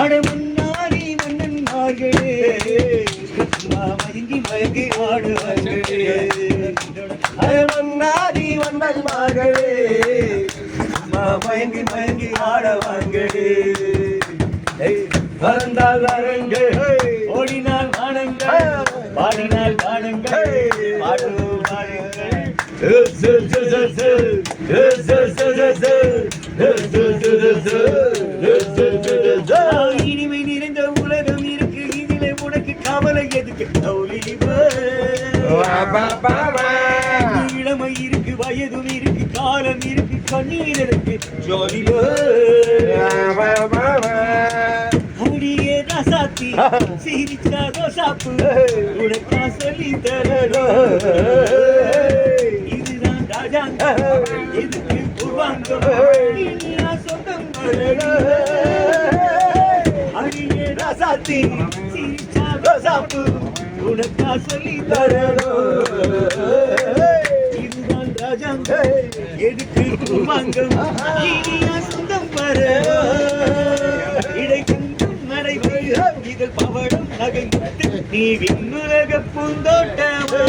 அட முன்னாடி மன்னன்மார்களே மயங்கி மயங்கி ஆடுவார்களே. அட முன்னாடி மன்னன்மார்களே மயங்கி மயங்கி ஆடவாங்களே. பறந்தால் அரங்கள் ஓடினால் வானங்கள் பாடினால் காணுங்கள் பாடுவோம் பாடுங்கள். இனிமை நிறைந்த உலகம் இருக்கு, இதிலே உனக்கு கவலை எதுக்கு? இளமை இருக்கு, வயதும் இருக்கு, காலம் இருக்கு, கண்ணீர் இருக்கு, முடியே ரசாத்தி சிரிச்சாதோ சாப்பு உனக்கா சொல்லி தரோ. இதுதான் ராஜாங்கம், இதுக்கு பூர்வாங்கம், சொந்தம் அடியே ரசாத்தி சிரிச்சாதோ சாப்பு உனக்கா சொல்லி தரோ. இதுதான் ராஜாங்கம், எதுக்கு பூர்வாங்கம், சொந்தம் வர இதில் பவடும் நகை நீ விண்ணுலக பூந்தோட்டமா.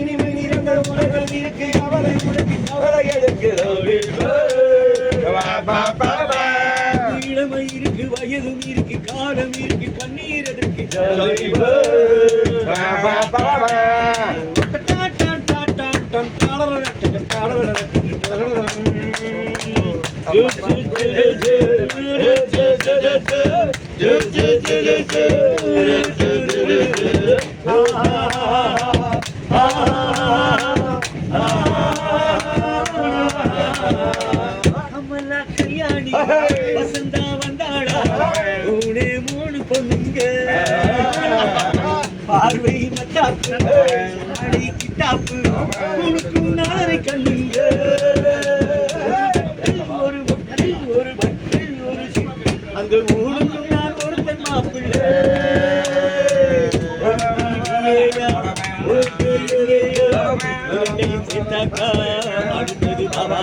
இனிமை நிறைந்த உலகம் இருக்கு, கவலை உனக்கு கவலை எடுக்கிறோம். இளமை இருக்கு, வயதும் இருக்கு, காலம் இருக்கு, கண்ணீர் எதற்கு? கமலா கல்யாணி வசந்தா வந்தாளா ஊனே மூணு பொண்ணுங்க பார்வை மச்சாப்பு அடி கிட்டாப்பு உனக்கும் நாரை கண்ணுங்க. ஒரு பட்டில் ஒரு பட்டில் ஒரு அந்த ஊருக்கும் நான் ஒருத்தன் மாப்பிள்ளை. அடுத்தது பாபா